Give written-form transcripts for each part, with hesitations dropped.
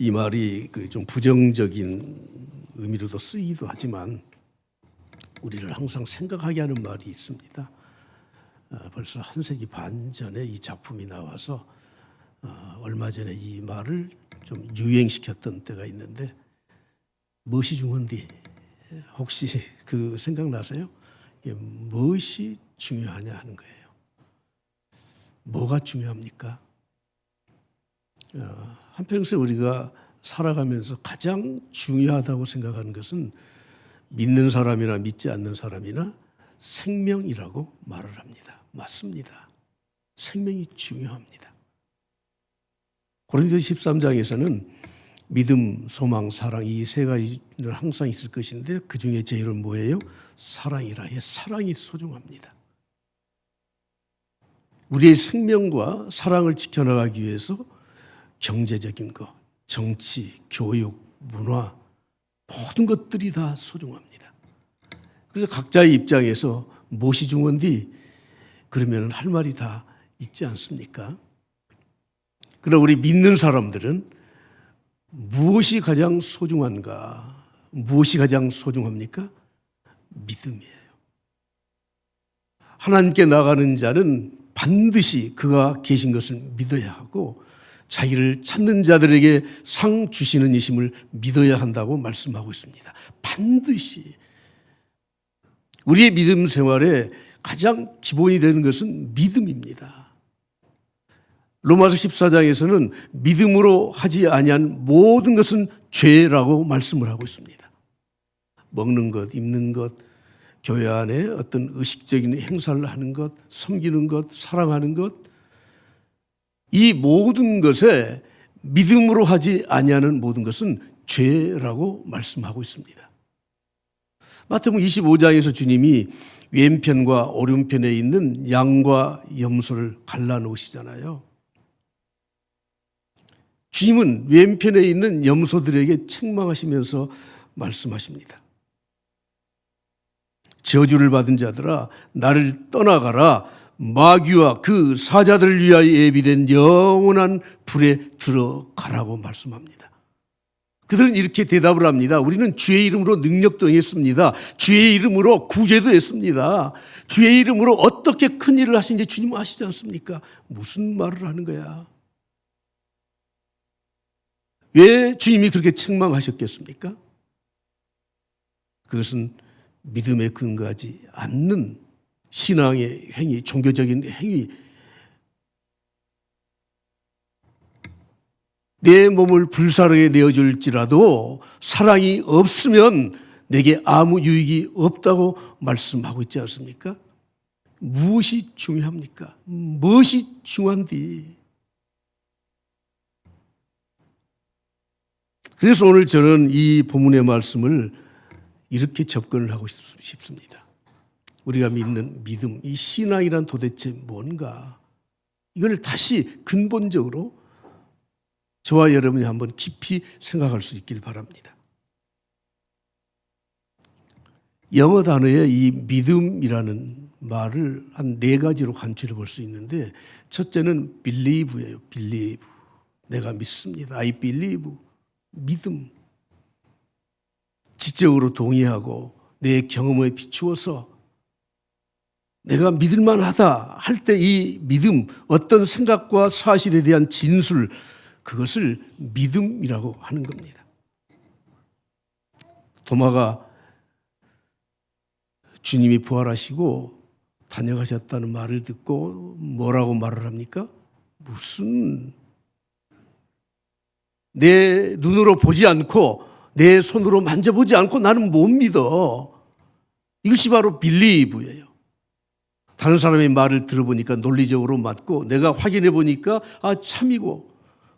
이 말이 좀 부정적인 의미로도 쓰이기도 하지만 우리를 항상 생각하게 하는 말이 있습니다. 벌써 한 세기 반 전에 이 작품이 나와서 얼마 전에 이 말을 좀 유행시켰던 때가 있는데, 무엇이 중요한디? 혹시 그 생각나세요? 무엇이 중요하냐 하는 거예요. 뭐가 중요합니까? 한평생 우리가 살아가면서 가장 중요하다고 생각하는 것은 믿는 사람이나 믿지 않는 사람이나 생명이라고 말을 합니다. 맞습니다. 생명이 중요합니다. 고린도서 13장에서는 믿음, 소망, 사랑 이 세 가지는 항상 있을 것인데 그 중에 제일은 뭐예요? 사랑이라. 사랑이 소중합니다. 우리의 생명과 사랑을 지켜나가기 위해서 경제적인 것, 정치, 교육, 문화 모든 것들이 다 소중합니다. 그래서 각자의 입장에서 무엇이 중요한디? 그러면 할 말이 다 있지 않습니까? 그러나 우리 믿는 사람들은 무엇이 가장 소중한가? 무엇이 가장 소중합니까? 믿음이에요. 하나님께 나가는 자는 반드시 그가 계신 것을 믿어야 하고 자기를 찾는 자들에게 상 주시는 이심을 믿어야 한다고 말씀하고 있습니다. 반드시. 우리의 믿음 생활에 가장 기본이 되는 것은 믿음입니다. 로마서 14장에서는 믿음으로 하지 아니한 모든 것은 죄라고 말씀을 하고 있습니다. 먹는 것, 입는 것, 교회 안에 어떤 의식적인 행사를 하는 것, 섬기는 것, 사랑하는 것, 이 모든 것에 믿음으로 하지 아니하는 모든 것은 죄라고 말씀하고 있습니다. 마태복음 25장에서 주님이 왼편과 오른편에 있는 양과 염소를 갈라놓으시잖아요. 주님은 왼편에 있는 염소들에게 책망하시면서 말씀하십니다. 저주를 받은 자들아, 나를 떠나가라. 마귀와 그 사자들을 위하여 예비된 영원한 불에 들어가라고 말씀합니다. 그들은 이렇게 대답을 합니다. 우리는 주의 이름으로 능력도 행했습니다. 주의 이름으로 구제도 했습니다. 주의 이름으로 어떻게 큰 일을 하신지 주님은 아시지 않습니까? 무슨 말을 하는 거야? 왜 주님이 그렇게 책망하셨겠습니까? 그것은 믿음에 근거하지 않는 신앙의 행위, 종교적인 행위, 내 몸을 불사르게 내어줄지라도 사랑이 없으면 내게 아무 유익이 없다고 말씀하고 있지 않습니까? 무엇이 중요합니까? 무엇이 중요한디? 그래서 오늘 저는 이 본문의 말씀을 이렇게 접근을 하고 싶습니다. 우리가 믿는 믿음, 이 신앙이란 도대체 뭔가? 이걸 다시 근본적으로 저와 여러분이 한번 깊이 생각할 수 있길 바랍니다. 영어 단어에 이 믿음이라는 말을 한 네 가지로 간추려 볼 수 있는데, 첫째는 believe예요. believe. 내가 믿습니다. I believe. 믿음. 지적으로 동의하고 내 경험에 비추어서 내가 믿을만하다 할 때 이 믿음, 어떤 생각과 사실에 대한 진술, 그것을 믿음이라고 하는 겁니다. 도마가 주님이 부활하시고 다녀가셨다는 말을 듣고 뭐라고 말을 합니까? 무슨 내 눈으로 보지 않고 내 손으로 만져보지 않고 나는 못 믿어. 이것이 바로 빌리브예요. 다른 사람의 말을 들어보니까 논리적으로 맞고 내가 확인해 보니까 참이고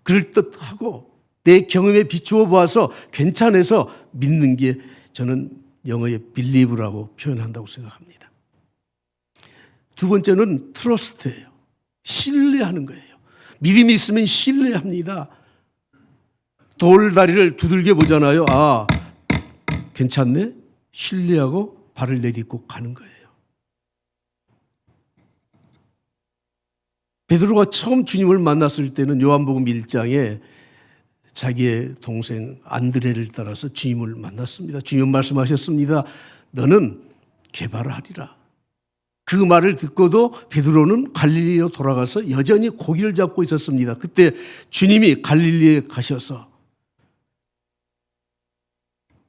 그럴듯하고 내 경험에 비추어 보아서 괜찮아서 믿는 게 저는 영어의 believe라고 표현한다고 생각합니다. 두 번째는 trust예요. 신뢰하는 거예요. 믿음이 있으면 신뢰합니다. 돌다리를 두들겨 보잖아요. 괜찮네? 신뢰하고 발을 내딛고 가는 거예요. 베드로가 처음 주님을 만났을 때는 요한복음 1장에 자기의 동생 안드레를 따라서 주님을 만났습니다. 주님은 말씀하셨습니다. 너는 개발하리라. 그 말을 듣고도 베드로는 갈릴리로 돌아가서 여전히 고기를 잡고 있었습니다. 그때 주님이 갈릴리에 가셔서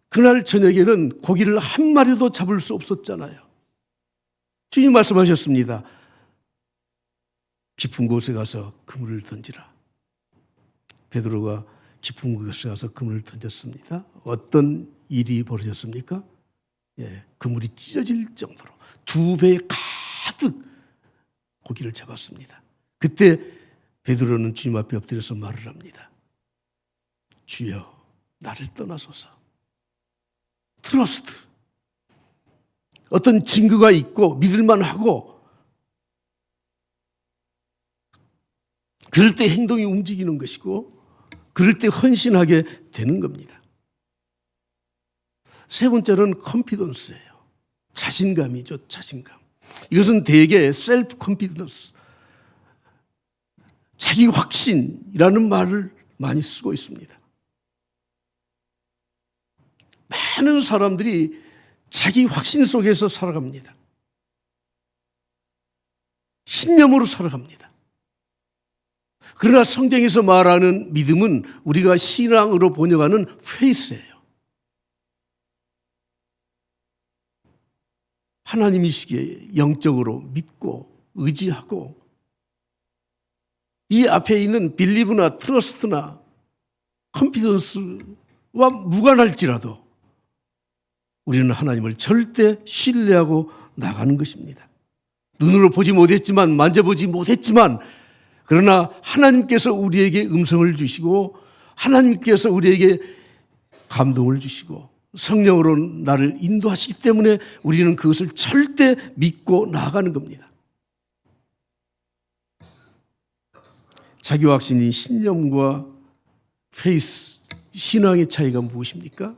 그날 저녁에는 고기를 한 마리도 잡을 수 없었잖아요. 주님 말씀하셨습니다. 깊은 곳에 가서 그물을 던지라. 베드로가 깊은 곳에 가서 그물을 던졌습니다. 어떤 일이 벌어졌습니까? 그물이 찢어질 정도로 2배 가득 고기를 잡았습니다. 그때 베드로는 주님 앞에 엎드려서 말을 합니다. 주여, 나를 떠나소서. 트러스트. 어떤 증거가 있고 믿을만하고 그럴 때 행동이 움직이는 것이고 그럴 때 헌신하게 되는 겁니다. 세 번째는 컨피던스예요. 자신감이죠. 자신감. 이것은 대개 셀프 컨피던스, 자기 확신이라는 말을 많이 쓰고 있습니다. 많은 사람들이 자기 확신 속에서 살아갑니다. 신념으로 살아갑니다. 그러나 성경에서 말하는 믿음은 우리가 신앙으로 번역하는 페이스예요. 하나님이시기에 영적으로 믿고 의지하고 이 앞에 있는 빌리브나 트러스트나 컨피던스와 무관할지라도 우리는 하나님을 절대 신뢰하고 나가는 것입니다. 눈으로 보지 못했지만 만져보지 못했지만 그러나 하나님께서 우리에게 음성을 주시고 하나님께서 우리에게 감동을 주시고 성령으로 나를 인도하시기 때문에 우리는 그것을 절대 믿고 나아가는 겁니다. 자기 확신인 신념과 페이스, 신앙의 차이가 무엇입니까?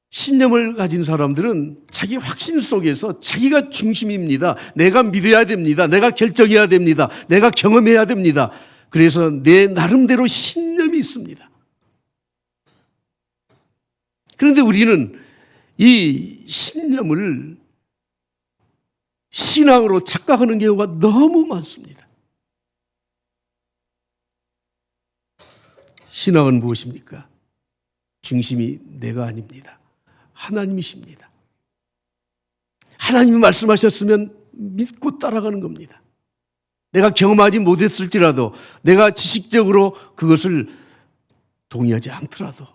신념을 가진 사람들은 자기 확신 속에서 자기가 중심입니다. 내가 믿어야 됩니다. 내가 결정해야 됩니다. 내가 경험해야 됩니다. 그래서 내 나름대로 신념이 있습니다. 그런데 우리는 이 신념을 신앙으로 착각하는 경우가 너무 많습니다. 신앙은 무엇입니까? 중심이 내가 아닙니다. 하나님이십니다. 하나님이 말씀하셨으면 믿고 따라가는 겁니다. 내가 경험하지 못했을지라도 내가 지식적으로 그것을 동의하지 않더라도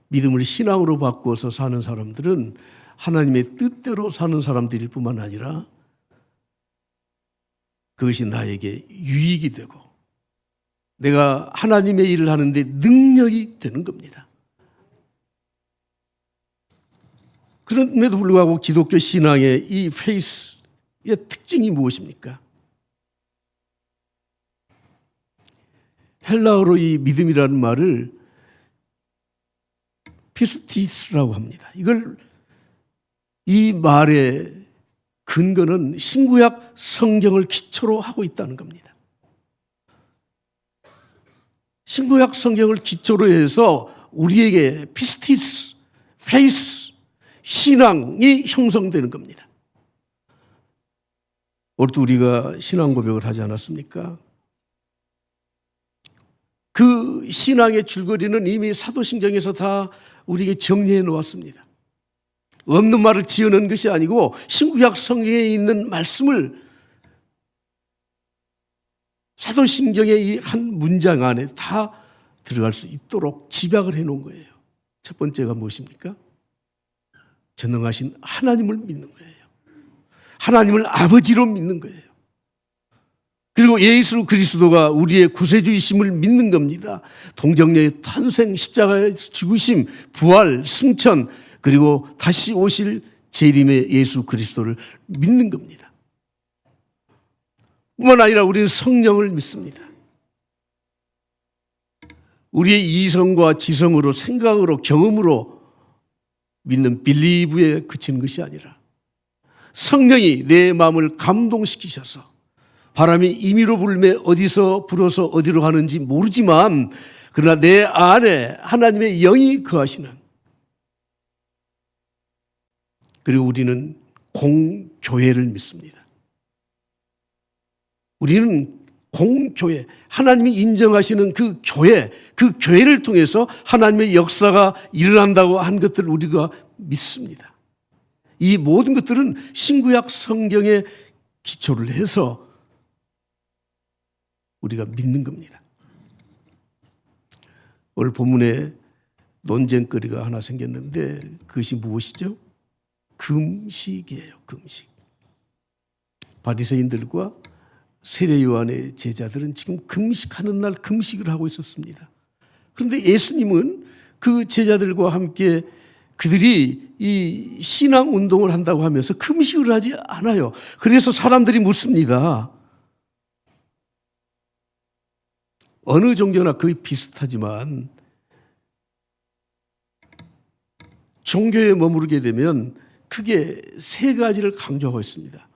믿음을 신앙으로 바꾸어서 사는 사람들은 하나님의 뜻대로 사는 사람들일 뿐만 아니라 그것이 나에게 유익이 되고 내가 하나님의 일을 하는데 능력이 되는 겁니다. 그럼에도 불구하고 기독교 신앙의 이 페이스의 특징이 무엇입니까? 헬라어로 이 믿음이라는 말을 피스티스라고 합니다. 이 말의 근거는 신구약 성경을 기초로 하고 있다는 겁니다. 신구약 성경을 기초로 해서 우리에게 피스티스, 페이스, 신앙이 형성되는 겁니다. 오늘도 우리가 신앙 고백을 하지 않았습니까? 그 신앙의 줄거리는 이미 사도신경에서 다 우리에게 정리해 놓았습니다. 없는 말을 지어낸 것이 아니고 신구약 성경에 있는 말씀을 사도신경의 이 한 문장 안에 다 들어갈 수 있도록 집약을 해놓은 거예요. 첫 번째가 무엇입니까? 전능하신 하나님을 믿는 거예요. 하나님을 아버지로 믿는 거예요. 그리고 예수 그리스도가 우리의 구세주이심을 믿는 겁니다. 동정녀의 탄생, 십자가의 죽으심, 부활, 승천, 그리고 다시 오실 재림의 예수 그리스도를 믿는 겁니다. 뿐만 아니라 우리는 성령을 믿습니다. 우리의 이성과 지성으로, 생각으로, 경험으로 믿는 빌리브에 그치는 것이 아니라 성령이 내 마음을 감동시키셔서 바람이 임의로 불매 어디서 불어서 어디로 가는지 모르지만 그러나 내 안에 하나님의 영이 거하시는, 그리고 우리는 공교회를 믿습니다. 우리는 공교회, 하나님이 인정하시는 그 교회를 통해서 하나님의 역사가 일어난다고 한 것들을 우리가 믿습니다. 이 모든 것들은 신구약 성경에 기초를 해서 우리가 믿는 겁니다. 오늘 본문에 논쟁거리가 하나 생겼는데 그것이 무엇이죠? 금식이에요. 금식. 바리새인들과 세례 요한의 제자들은 지금 금식하는 날 금식을 하고 있었습니다. 그런데 예수님은 그 제자들과 함께 그들이 이 신앙 운동을 한다고 하면서 금식을 하지 않아요. 그래서 사람들이 묻습니다. 어느 종교나 거의 비슷하지만 종교에 머무르게 되면 크게 세 가지를 강조하고 있습니다.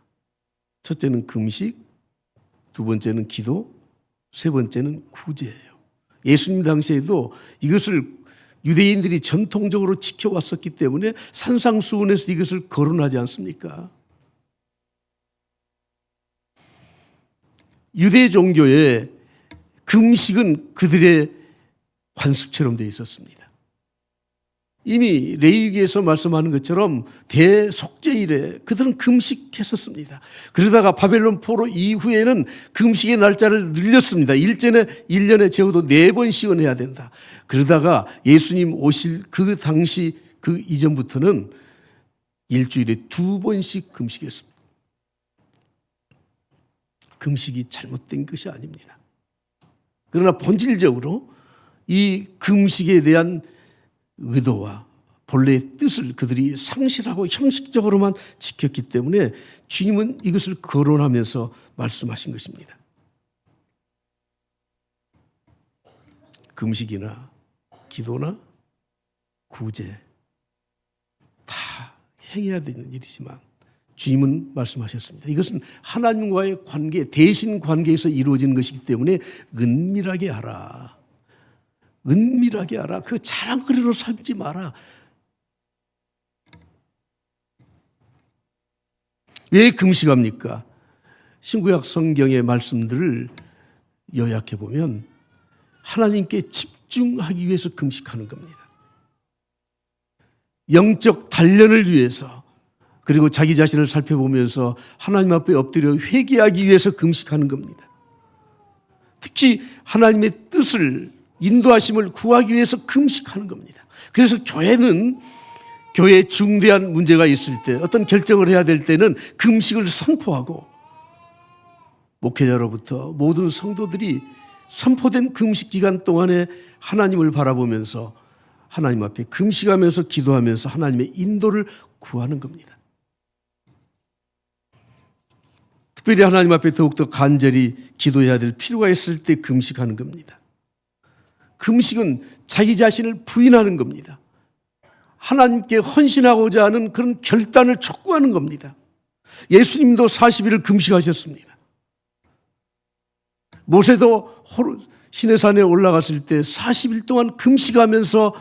첫째는 금식, 두 번째는 기도, 세 번째는 구제예요. 예수님 당시에도 이것을 유대인들이 전통적으로 지켜왔었기 때문에 산상수훈에서 이것을 거론하지 않습니까? 유대 종교의 금식은 그들의 관습처럼 되어 있었습니다. 이미 레위기에서 말씀하는 것처럼 대속죄일에 그들은 금식했었습니다. 그러다가 바벨론 포로 이후에는 금식의 날짜를 늘렸습니다. 1년에 적어도 4번씩은 해야 된다. 그러다가 예수님 오실 그 당시 그 이전부터는 일주일에 2번씩 금식했습니다. 금식이 잘못된 것이 아닙니다. 그러나 본질적으로 이 금식에 대한 의도와 본래의 뜻을 그들이 상실하고 형식적으로만 지켰기 때문에 주님은 이것을 거론하면서 말씀하신 것입니다. 금식이나 기도나 구제 다 행해야 되는 일이지만 주님은 말씀하셨습니다. 이것은 하나님과의 관계, 대신 관계에서 이루어지는 것이기 때문에 은밀하게 하라. 은밀하게 하라. 그 자랑거리로 삼지 마라. 왜 금식합니까? 신구약 성경의 말씀들을 요약해 보면 하나님께 집중하기 위해서 금식하는 겁니다. 영적 단련을 위해서, 그리고 자기 자신을 살펴보면서 하나님 앞에 엎드려 회개하기 위해서 금식하는 겁니다. 특히 하나님의 뜻을, 인도하심을 구하기 위해서 금식하는 겁니다. 그래서 교회에 중대한 문제가 있을 때, 어떤 결정을 해야 될 때는 금식을 선포하고, 목회자로부터 모든 성도들이 선포된 금식 기간 동안에 하나님을 바라보면서 하나님 앞에 금식하면서 기도하면서 하나님의 인도를 구하는 겁니다. 특별히 하나님 앞에 더욱더 간절히 기도해야 될 필요가 있을 때 금식하는 겁니다. 금식은 자기 자신을 부인하는 겁니다. 하나님께 헌신하고자 하는 그런 결단을 촉구하는 겁니다. 예수님도 40일을 금식하셨습니다. 모세도 시내산에 올라갔을 때 40일 동안 금식하면서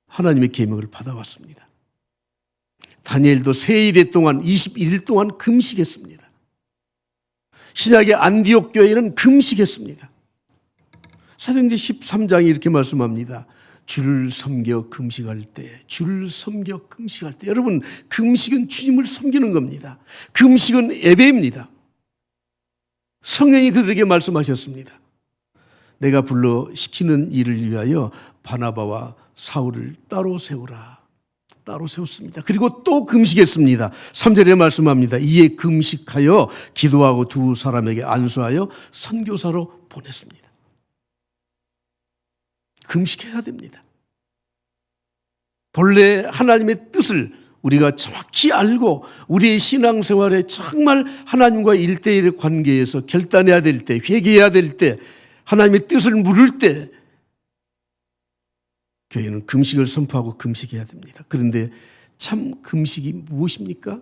하나님의 계명을 받아왔습니다. 다니엘도 세일에 동안 21일 동안 금식했습니다. 신약의 안디옥 교회는 금식했습니다. 사도행전 13장이 이렇게 말씀합니다. 주를 섬겨 금식할 때, 주를 섬겨 금식할 때. 여러분, 금식은 주님을 섬기는 겁니다. 금식은 예배입니다. 성령이 그들에게 말씀하셨습니다. 내가 불러 시키는 일을 위하여 바나바와 사울을 따로 세우라. 따로 세웠습니다. 그리고 또 금식했습니다. 3절에 말씀합니다. 이에 금식하여 기도하고 두 사람에게 안수하여 선교사로 보냈습니다. 금식해야 됩니다. 본래 하나님의 뜻을 우리가 정확히 알고 우리의 신앙생활에 정말 하나님과 1대1의 관계에서 결단해야 될 때, 회개해야 될 때, 하나님의 뜻을 물을 때 교회는 금식을 선포하고 금식해야 됩니다. 그런데 참 금식이 무엇입니까?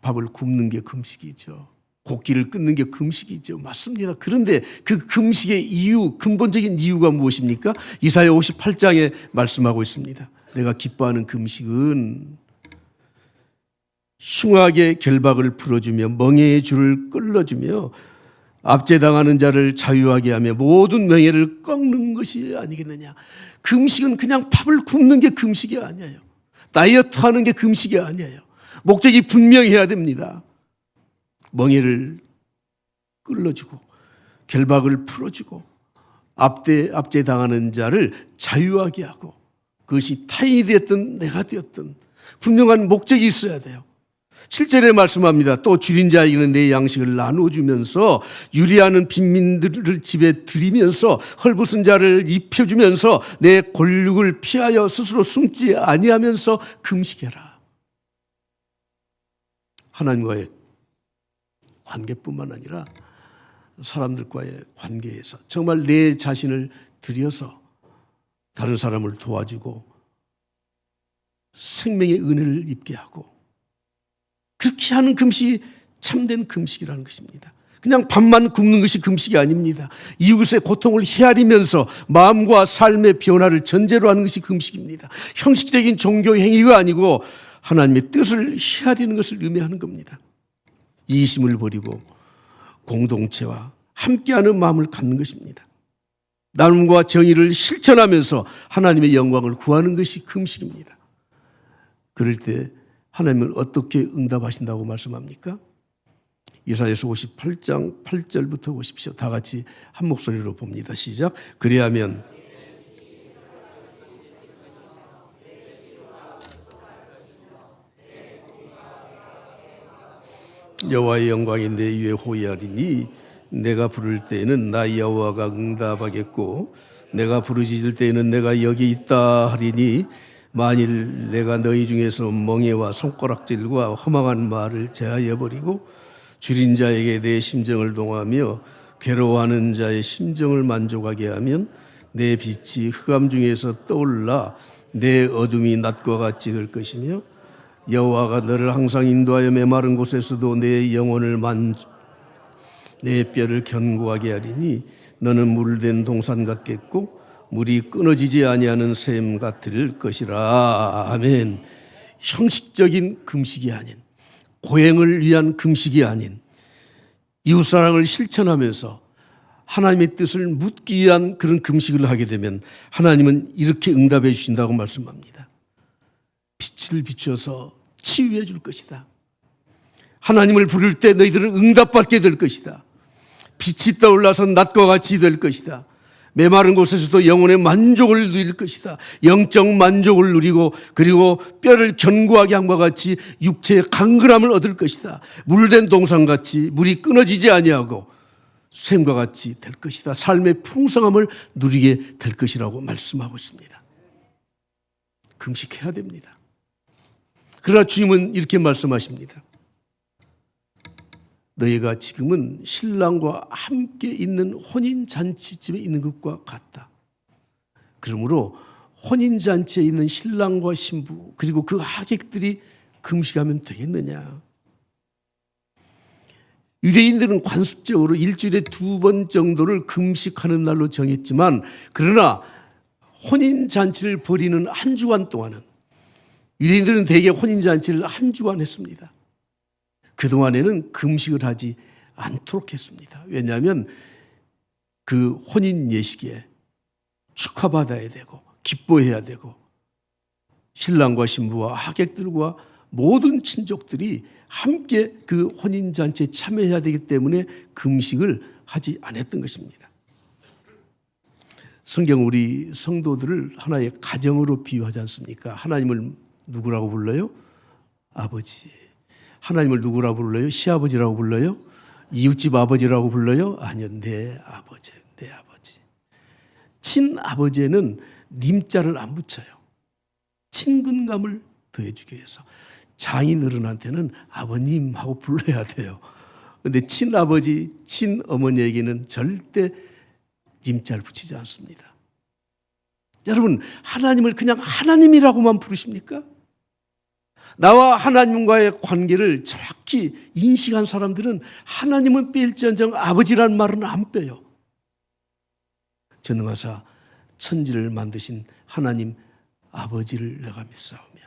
밥을 굶는 게 금식이죠. 곡기를 끊는 게 금식이죠. 맞습니다. 그런데 그 금식의 이유, 근본적인 이유가 무엇입니까? 이사야 58장에 말씀하고 있습니다. 내가 기뻐하는 금식은 흉악의 결박을 풀어주며 멍에의 줄을 끌어주며 압제당하는 자를 자유하게 하며 모든 명예를 꺾는 것이 아니겠느냐. 금식은 그냥 밥을 굶는 게 금식이 아니에요. 다이어트 하는 게 금식이 아니에요. 목적이 분명해야 됩니다. 멍에를 끌어주고 결박을 풀어주고 압제당하는 자를 자유하게 하고, 그것이 타인이 되었든 내가 되었든 분명한 목적이 있어야 돼요. 7절에 말씀합니다. 또 줄인 자에게는 내 양식을 나눠주면서 유리하는 빈민들을 집에 들이면서 헐벗은 자를 입혀주면서 내 권력을 피하여 스스로 숨지 아니하면서 금식해라. 하나님과의 관계뿐만 아니라 사람들과의 관계에서 정말 내 자신을 들여서 다른 사람을 도와주고 생명의 은혜를 입게 하고, 그렇게 하는 금식이 참된 금식이라는 것입니다. 그냥 밥만 굶는 것이 금식이 아닙니다. 이웃의 고통을 헤아리면서 마음과 삶의 변화를 전제로 하는 것이 금식입니다. 형식적인 종교 행위가 아니고 하나님의 뜻을 헤아리는 것을 의미하는 겁니다. 이심을 버리고 공동체와 함께하는 마음을 갖는 것입니다. 나눔과 정의를 실천하면서 하나님의 영광을 구하는 것이 금식입니다. 그럴 때 하나님은 어떻게 응답하신다고 말씀합니까? 이사야서 58장 8절부터 보십시오. 다 같이 한 목소리로 봅니다. 시작. 그리하면 여호와의 영광이 내 위에 호위하리니 내가 부를 때에는 나 여호와가 응답하겠고 내가 부르짖을 때에는 내가 여기 있다 하리니 만일 내가 너희 중에서 멍에와 손가락질과 허망한 말을 제하여 버리고 줄인 자에게 내 심정을 동하며 괴로워하는 자의 심정을 만족하게 하면 내 빛이 흑암 중에서 떠올라 내 어둠이 낮과 같이 될 것이며 여호와가 너를 항상 인도하여 메마른 곳에서도 내 영혼을 내 뼈를 견고하게 하리니 너는 물된 동산 같겠고 물이 끊어지지 아니하는 샘 같을 것이라. 아멘. 형식적인 금식이 아닌, 고행을 위한 금식이 아닌, 이웃사랑을 실천하면서 하나님의 뜻을 묻기 위한 그런 금식을 하게 되면 하나님은 이렇게 응답해 주신다고 말씀합니다. 빛을 비춰서 치유해 줄 것이다. 하나님을 부를 때 너희들은 응답받게 될 것이다. 빛이 떠올라서 낮과 같이 될 것이다. 메마른 곳에서도 영혼의 만족을 누릴 것이다. 영적 만족을 누리고 그리고 뼈를 견고하게 함과 같이 육체의 강건함을 얻을 것이다. 물된 동산같이 물이 끊어지지 아니하고 샘과 같이 될 것이다. 삶의 풍성함을 누리게 될 것이라고 말씀하고 있습니다. 금식해야 됩니다. 그러나 주님은 이렇게 말씀하십니다. 너희가 지금은 신랑과 함께 있는 혼인잔치집에 있는 것과 같다. 그러므로 혼인잔치에 있는 신랑과 신부 그리고 그 하객들이 금식하면 되겠느냐. 유대인들은 관습적으로 일주일에 2번 정도를 금식하는 날로 정했지만, 그러나 혼인잔치를 벌이는 한 주간 동안은 유대인들은 대개 혼인잔치를 한 주간 했습니다. 그동안에는 금식을 하지 않도록 했습니다. 왜냐하면 그 혼인 예식에 축하받아야 되고 기뻐해야 되고 신랑과 신부와 하객들과 모든 친족들이 함께 그 혼인잔치에 참여해야 되기 때문에 금식을 하지 않았던 것입니다. 성경 우리 성도들을 하나의 가정으로 비유하지 않습니까? 하나님을 누구라고 불러요? 아버지. 하나님을 누구라고 불러요? 시아버지라고 불러요? 이웃집 아버지라고 불러요? 아니요, 내 아버지, 내 아버지. 친아버지에는 님자를 안 붙여요. 친근감을 더해주기 위해서. 장인어른한테는 아버님 하고 불러야 돼요. 그런데 친아버지, 친어머니에게는 절대 님자를 붙이지 않습니다. 여러분, 하나님을 그냥 하나님이라고만 부르십니까? 나와 하나님과의 관계를 정확히 인식한 사람들은 하나님은 뺄지언정 아버지라는 말은 안 빼요. 전능하사 천지를 만드신 하나님 아버지를 내가 믿사오며,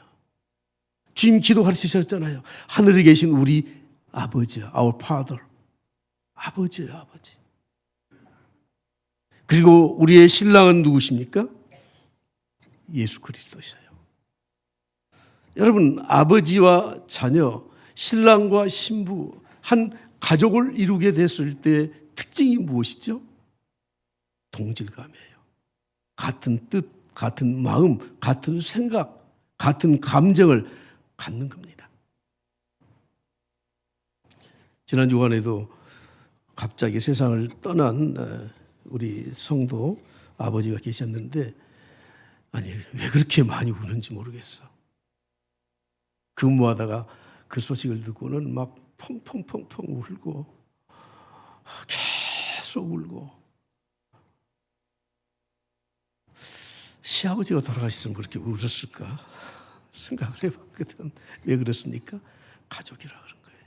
주님 기도 가르치셨잖아요. 하늘에 계신 우리 아버지, our father, 아버지예요, 아버지. 그리고 우리의 신랑은 누구십니까? 예수 그리스도이세요. 여러분, 아버지와 자녀, 신랑과 신부, 한 가족을 이루게 됐을 때 특징이 무엇이죠? 동질감이에요. 같은 뜻, 같은 마음, 같은 생각, 같은 감정을 갖는 겁니다. 지난 주간에도 갑자기 세상을 떠난 우리 성도 아버지가 계셨는데, 아니 왜 그렇게 많이 우는지 모르겠어. 근무하다가 그 소식을 듣고는 막 펑펑펑펑 울고 계속 울고, 시아버지가 돌아가셨으면 그렇게 울었을까 생각을 해봤거든. 왜 그렇습니까? 가족이라 그런 거예요.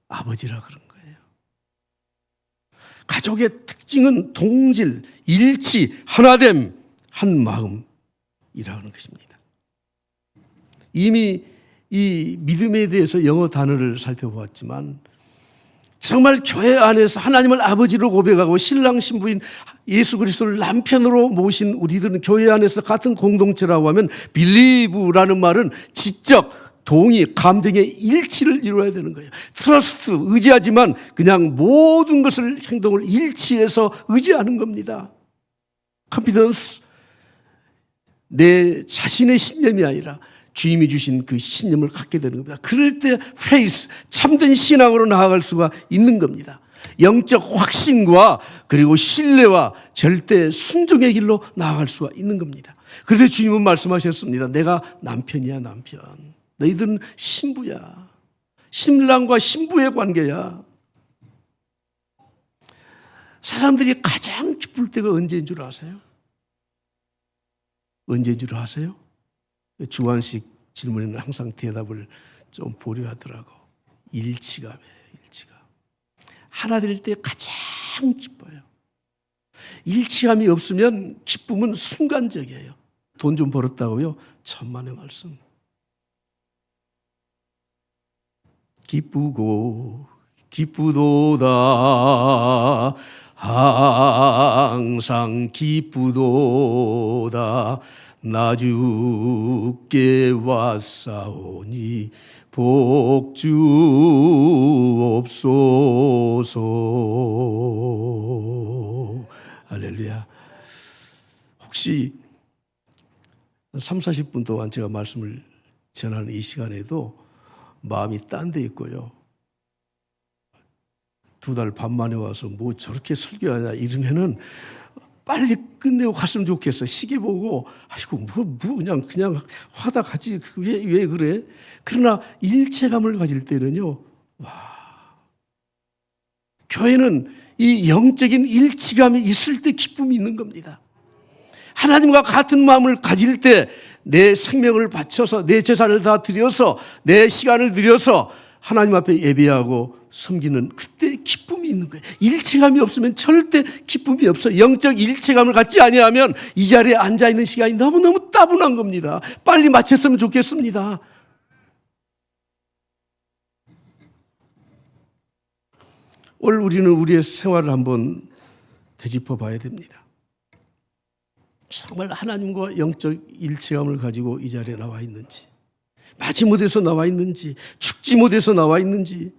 아버지라 그런 거예요. 가족의 특징은 동질, 일치, 하나됨, 한 마음이라는 것입니다. 이미 이 믿음에 대해서 영어 단어를 살펴보았지만, 정말 교회 안에서 하나님을 아버지로 고백하고 신랑 신부인 예수 그리스도를 남편으로 모신 우리들은 교회 안에서 같은 공동체라고 하면, believe라는 말은 지적, 동의, 감정의 일치를 이루어야 되는 거예요. trust, 의지하지만 그냥 모든 것을, 행동을 일치해서 의지하는 겁니다. confidence, 내 자신의 신념이 아니라 주님이 주신 그 신념을 갖게 되는 겁니다. 그럴 때 faith, 참된 신앙으로 나아갈 수가 있는 겁니다. 영적 확신과 그리고 신뢰와 절대 순종의 길로 나아갈 수가 있는 겁니다. 그래서 주님은 말씀하셨습니다. 내가 남편이야, 남편. 너희들은 신부야. 신랑과 신부의 관계야. 사람들이 가장 기쁠 때가 언제인 줄 아세요? 언제인 줄 아세요? 주관식 질문에는 항상 대답을 좀 보류하더라고. 일치감이에요, 일치감. 하나 될 때 가장 기뻐요. 일치감이 없으면 기쁨은 순간적이에요. 돈 좀 벌었다고요? 천만의 말씀. 기쁘고 기쁘도다, 항상 기쁘도다, 나 주께 왔사오니 복주옵소서. 할렐루야. 혹시 30-40분 동안 제가 말씀을 전하는 이 시간에도 마음이 딴 데 있고요, 2달 반 만에 와서 뭐 저렇게 설교하냐 이러면은 빨리 끝내고 갔으면 좋겠어. 시계 보고 아이고 뭐 그냥 하다 가지 왜 그래? 그러나 일체감을 가질 때는요, 와, 교회는 이 영적인 일치감이 있을 때 기쁨이 있는 겁니다. 하나님과 같은 마음을 가질 때 내 생명을 바쳐서, 내 재산을 다 들여서, 내 시간을 들여서 하나님 앞에 예배하고 섬기는, 그때 기쁨이 있는 거예요. 일체감이 없으면 절대 기쁨이 없어요. 영적 일체감을 갖지 아니하면 이 자리에 앉아있는 시간이 너무너무 따분한 겁니다. 빨리 마쳤으면 좋겠습니다. 오늘 우리는 우리의 생활을 한번 되짚어 봐야 됩니다. 정말 하나님과 영적 일체감을 가지고 이 자리에 나와 있는지, 마지못에서 나와 있는지, 죽지 못해서 나와 있는지.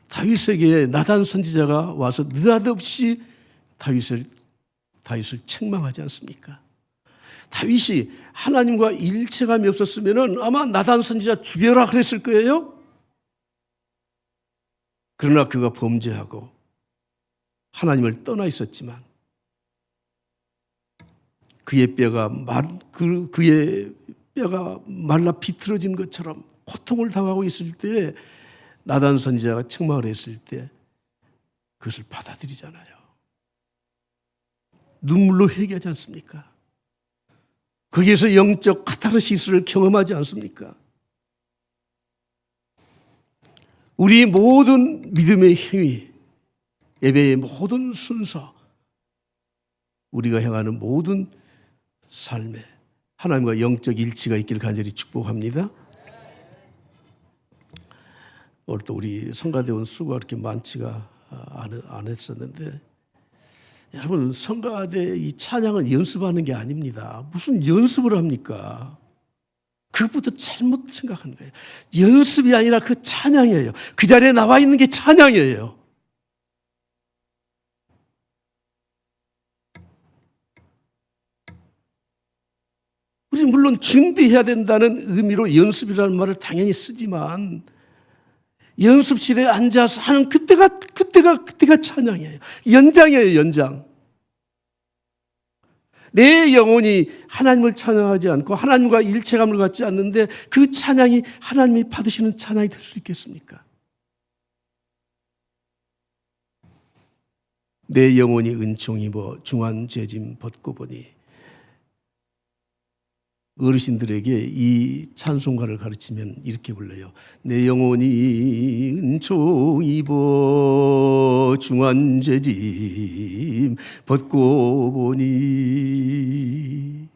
다윗에게 나단 선지자가 와서 느닷없이 다윗을 책망하지 않습니까? 다윗이 하나님과 일체감이 없었으면 아마 나단 선지자 죽여라 그랬을 거예요. 그러나 그가 범죄하고 하나님을 떠나 있었지만 그의 뼈가 말라 비틀어진 것처럼 고통을 당하고 있을 때 나단 선지자가 책망을 했을 때 그것을 받아들이잖아요. 눈물로 회개하지 않습니까? 거기에서 영적 카타르시스를 경험하지 않습니까? 우리 모든 믿음의 행위, 예배의 모든 순서, 우리가 행하는 모든 삶에 하나님과 영적 일치가 있기를 간절히 축복합니다. 오늘 또 우리 성가대원 수가 그렇게 많지가 안 했었는데, 여러분, 성가대 이 찬양은 연습하는 게 아닙니다. 무슨 연습을 합니까? 그것부터 잘못 생각하는 거예요. 연습이 아니라 그 찬양이에요. 그 자리에 나와 있는 게 찬양이에요. 우리 물론 준비해야 된다는 의미로 연습이라는 말을 당연히 쓰지만, 연습실에 앉아서 하는 그때가 찬양이에요. 연장이에요, 연장. 내 영혼이 하나님을 찬양하지 않고 하나님과 일체감을 갖지 않는데 그 찬양이 하나님이 받으시는 찬양이 될 수 있겠습니까? 내 영혼이 은총 입어 중한 죄짐 벗고 보니, 어르신들에게 이 찬송가를 가르치면 이렇게 불러요. 내 영혼이 은총 입어 중한 죄짐 벗고 보니.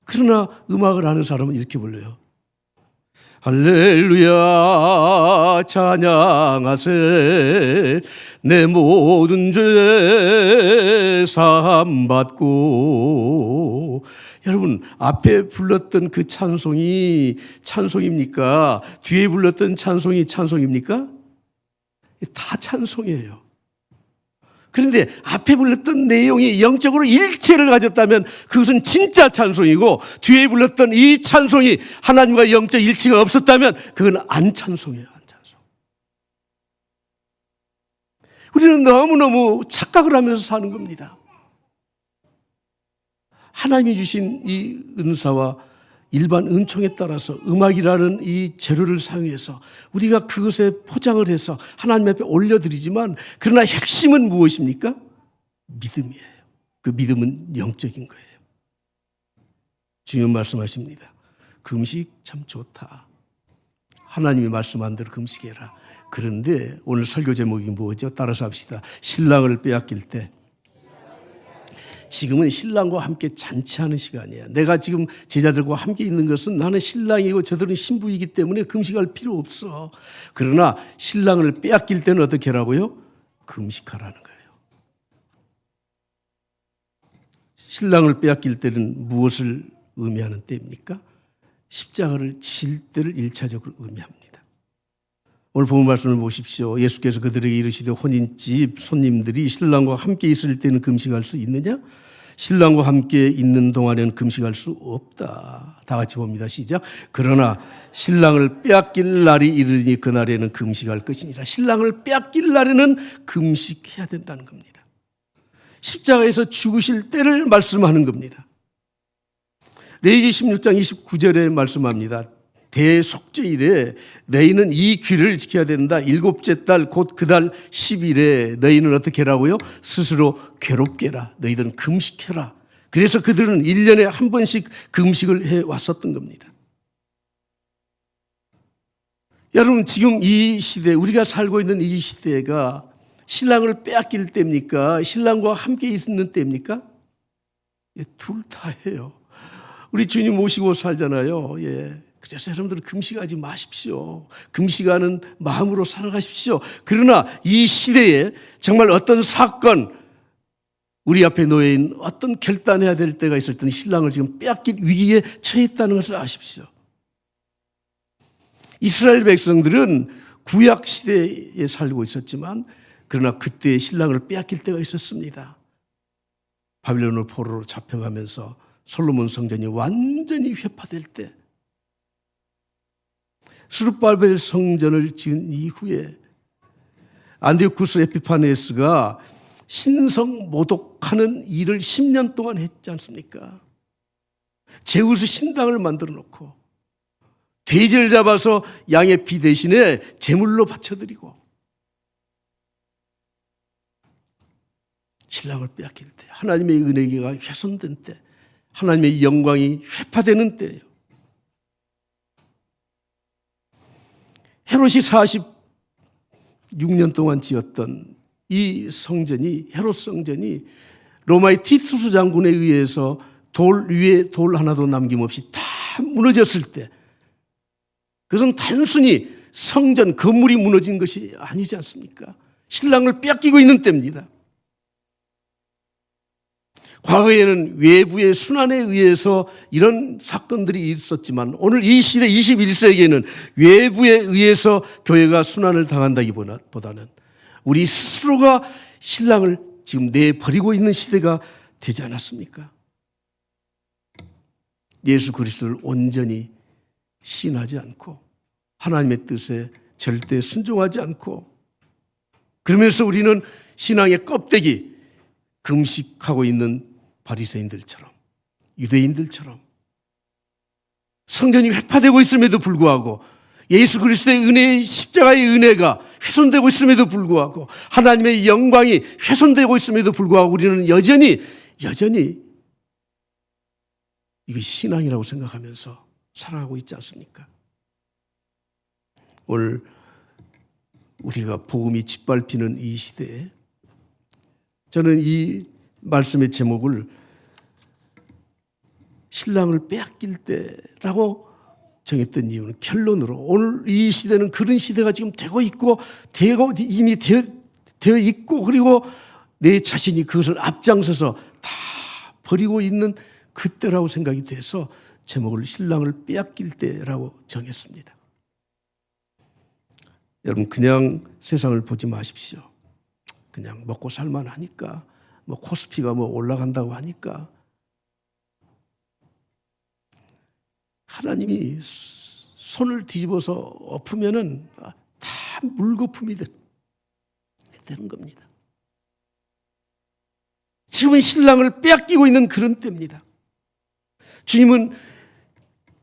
그러나 음악을 아는 사람은 이렇게 불러요. 할렐루야 찬양하세 내 모든 죄 사함 받고. 여러분, 앞에 불렀던 그 찬송이 찬송입니까? 뒤에 불렀던 찬송이 찬송입니까? 다 찬송이에요. 그런데 앞에 불렀던 내용이 영적으로 일체를 가졌다면 그것은 진짜 찬송이고, 뒤에 불렀던 이 찬송이 하나님과 영적 일치가 없었다면 그건 안 찬송이에요. 안 찬송. 우리는 너무너무 착각을 하면서 사는 겁니다. 하나님이 주신 이 은사와 일반 은총에 따라서 음악이라는 이 재료를 사용해서 우리가 그것에 포장을 해서 하나님 앞에 올려드리지만, 그러나 핵심은 무엇입니까? 믿음이에요. 그 믿음은 영적인 거예요. 주님 말씀하십니다. 금식 참 좋다. 하나님이 말씀한 대로 금식해라. 그런데 오늘 설교 제목이 뭐죠? 따라서 합시다. 신랑을 빼앗길 때. 지금은 신랑과 함께 잔치하는 시간이야. 내가 지금 제자들과 함께 있는 것은 나는 신랑이고 저들은 신부이기 때문에 금식할 필요 없어. 그러나 신랑을 빼앗길 때는 어떻게 하라고요? 금식하라는 거예요. 신랑을 빼앗길 때는 무엇을 의미하는 때입니까? 십자가를 질 때를 1차적으로 의미합니다. 오늘 본문 말씀을 보십시오. 예수께서 그들에게 이르시되 혼인집 손님들이 신랑과 함께 있을 때는 금식할 수 있느냐? 신랑과 함께 있는 동안에는 금식할 수 없다. 다 같이 봅니다. 시작. 그러나 신랑을 빼앗길 날이 이르니 그날에는 금식할 것이니라. 신랑을 빼앗길 날에는 금식해야 된다는 겁니다. 십자가에서 죽으실 때를 말씀하는 겁니다. 레위기 16장 29절에 말씀합니다. 대속죄일에 너희는 이 규례를 지켜야 된다. 7째 달 곧 그 달 10일에 너희는 어떻게 하라고요? 스스로 괴롭게 해라. 너희들은 금식해라. 그래서 그들은 1년에 한 번씩 금식을 해왔었던 겁니다. 여러분, 지금 이 시대, 우리가 살고 있는 이 시대가 신랑을 빼앗길 때입니까? 신랑과 함께 있는 때입니까? 둘 다예요. 우리 주님 모시고 살잖아요. 예. 그래서 여러분들은 금식하지 마십시오. 금식하는 마음으로 살아가십시오. 그러나 이 시대에 정말 어떤 사건, 우리 앞에 놓여있는 어떤 결단해야 될 때가 있을 때는 신랑을 지금 빼앗길 위기에 처했다는 것을 아십시오. 이스라엘 백성들은 구약 시대에 살고 있었지만, 그러나 그때 신랑을 빼앗길 때가 있었습니다. 바빌론을 포로로 잡혀가면서 솔로몬 성전이 완전히 회파될 때, 스룹바벨 성전을 지은 이후에 안디오쿠스 에피파네스가 신성 모독하는 일을 10년 동안 했지 않습니까? 제우스 신당을 만들어 놓고 돼지를 잡아서 양의 피 대신에 제물로 바쳐드리고, 신랑을 빼앗길 때, 하나님의 은혜가 훼손된 때, 하나님의 영광이 회파되는 때예요. 헤롯이 46년 동안 지었던 이 성전이, 헤롯 성전이 로마의 티투스 장군에 의해서 돌 위에 돌 하나도 남김없이 다 무너졌을 때, 그것은 단순히 성전 건물이 무너진 것이 아니지 않습니까? 신랑을 빼앗기고 있는 때입니다. 과거에는 외부의 순환에 의해서 이런 사건들이 있었지만 오늘 이 시대 21세기에는 외부에 의해서 교회가 순환을 당한다기보다는 우리 스스로가 신랑을 지금 내버리고 있는 시대가 되지 않았습니까? 예수 그리스도를 온전히 신하지 않고 하나님의 뜻에 절대 순종하지 않고, 그러면서 우리는 신앙의 껍데기 금식하고 있는 바리새인들처럼, 유대인들처럼 성전이 회파되고 있음에도 불구하고, 예수 그리스도의 은혜의 십자가의 은혜가 훼손되고 있음에도 불구하고, 하나님의 영광이 훼손되고 있음에도 불구하고 우리는 여전히 이것이 신앙이라고 생각하면서 살아가고 있지 않습니까? 오늘 우리가 복음이 짓밟히는 이 시대에 저는 이 말씀의 제목을 신랑을 빼앗길 때라고 정했던 이유는, 결론으로 오늘 이 시대는 그런 시대가 지금 되고 있고 이미 되어 있고, 그리고 내 자신이 그것을 앞장서서 다 버리고 있는 그때라고 생각이 돼서 제목을 신랑을 빼앗길 때라고 정했습니다. 여러분, 그냥 세상을 보지 마십시오. 그냥 먹고 살만하니까, 코스피가 올라간다고 하니까. 하나님이 손을 뒤집어서 엎으면은 다 물거품이 되는 겁니다. 지금은 신랑을 빼앗기고 있는 그런 때입니다. 주님은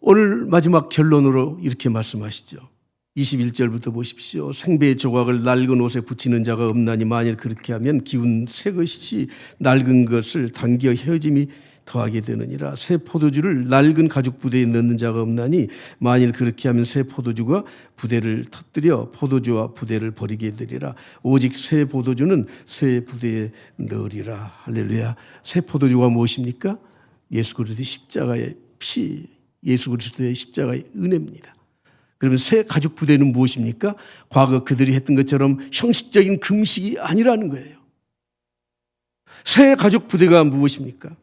오늘 마지막 결론으로 이렇게 말씀하시죠. 21절부터 보십시오. 생배의 조각을 낡은 옷에 붙이는 자가 없나니 만일 그렇게 하면 기운 새 것이지 낡은 것을 당겨 헤어짐이 더하게 되느니라. 새 포도주를 낡은 가죽 부대에 넣는 자가 없나니 만일 그렇게 하면 새 포도주가 부대를 터뜨려 포도주와 부대를 버리게 되리라. 오직 새 포도주는 새 부대에 넣으리라. 할렐루야. 새 포도주가 무엇입니까? 예수 그리스도의 십자가의 피, 예수 그리스도의 십자가의 은혜입니다. 그러면 새 가죽 부대는 무엇입니까? 과거 그들이 했던 것처럼 형식적인 금식이 아니라는 거예요. 새 가죽 부대가 무엇입니까?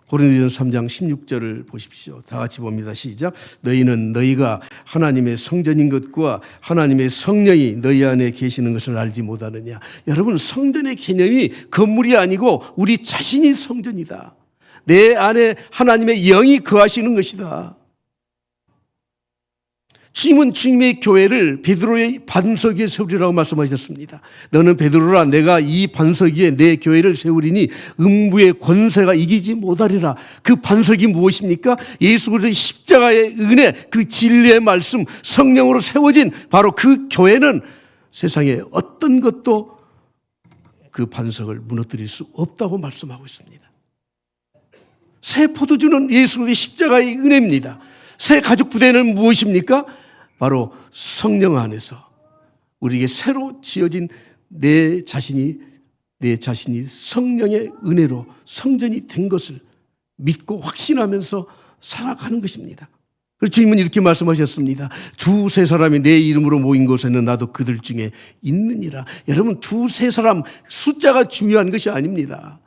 고린도전서 3장 16절을 보십시오. 다 같이 봅니다. 시작. 너희는 너희가 하나님의 성전인 것과 하나님의 성령이 너희 안에 계시는 것을 알지 못하느냐. 여러분, 성전의 개념이 건물이 아니고 우리 자신이 성전이다. 내 안에 하나님의 영이 거하시는 것이다. 주님은 주님의 교회를 베드로의 반석 위에 세우리라고 말씀하셨습니다. 너는 베드로라, 내가 이 반석 위에 내 교회를 세우리니 음부의 권세가 이기지 못하리라. 그 반석이 무엇입니까? 예수 그리스도의 십자가의 은혜, 그 진리의 말씀, 성령으로 세워진 바로 그 교회는 세상에 어떤 것도 그 반석을 무너뜨릴 수 없다고 말씀하고 있습니다. 새 포도주는 예수 그리스도의 십자가의 은혜입니다. 새 가죽 부대는 무엇입니까? 바로 성령 안에서 우리에게 새로 지어진 내 자신이 성령의 은혜로 성전이 된 것을 믿고 확신하면서 살아가는 것입니다. 그래서 주님은 이렇게 말씀하셨습니다. 두세 사람이 내 이름으로 모인 곳에는 나도 그들 중에 있느니라. 여러분, 두세 사람 숫자가 중요한 것이 아닙니다.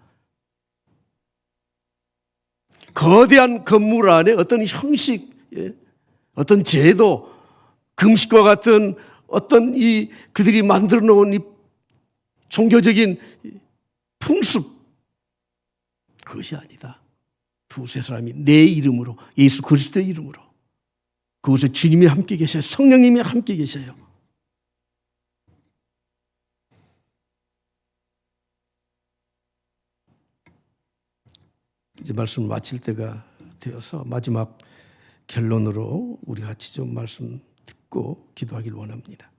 거대한 건물 안에 어떤 형식, 어떤 제도, 금식과 같은 어떤 그들이 만들어 놓은 이 종교적인 풍습, 그것이 아니다. 두세 사람이 내 이름으로, 예수 그리스도의 이름으로, 그곳에 주님이 함께 계셔요. 성령님이 함께 계셔요. 이제 말씀을 마칠 때가 되어서 마지막 결론으로 우리 같이 좀 말씀 듣고 기도하길 원합니다.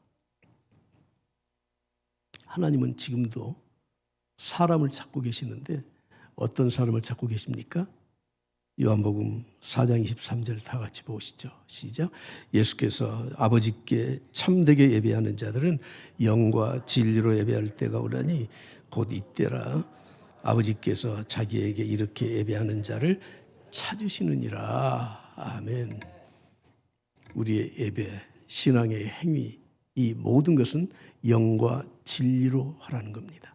하나님은 지금도 사람을 찾고 계시는데 어떤 사람을 찾고 계십니까? 요한복음 4장 23절 다 같이 보시죠. 시작. 예수께서 아버지께 참되게 예배하는 자들은 영과 진리로 예배할 때가 오라니 곧 이때라. 아버지께서 자기에게 이렇게 예배하는 자를 찾으시느니라. 아멘. 우리의 예배, 신앙의 행위, 이 모든 것은 영과 진리로 하라는 겁니다.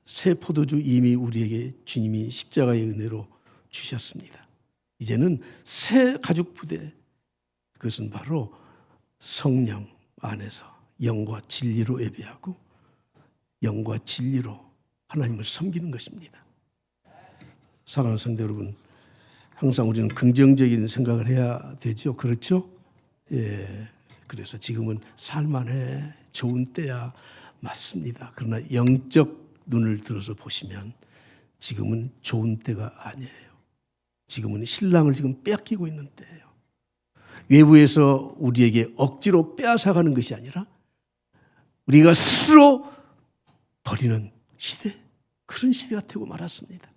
새 포도주 이미 우리에게 주님이 십자가의 은혜로 주셨습니다. 이제는 새 가죽 부대, 그것은 바로 성령 안에서 영과 진리로 예배하고 영과 진리로 하나님을 섬기는 것입니다. 사랑하는 성도 여러분, 항상 우리는 긍정적인 생각을 해야 되죠. 그렇죠? 예. 그래서 지금은 살만해, 좋은 때야, 맞습니다. 그러나 영적 눈을 들어서 보시면 지금은 좋은 때가 아니에요. 지금은 신랑을 지금 빼앗기고 있는 때예요. 외부에서 우리에게 억지로 빼앗아가는 것이 아니라 우리가 스스로 버리는 시대, 그런 시대가 되고 말았습니다.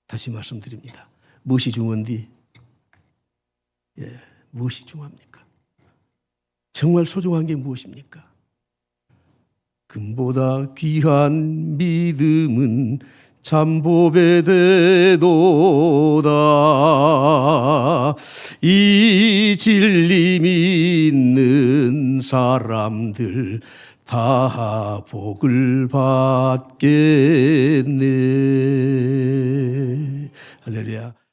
다시 말씀드립니다. 무엇이 중요한디? 예, 무엇이 중요합니까? 정말 소중한 게 무엇입니까? 금보다 귀한 믿음은 참보배 되도다. 이 진리 믿는 사람들 다 복을 받겠네. 할렐루야.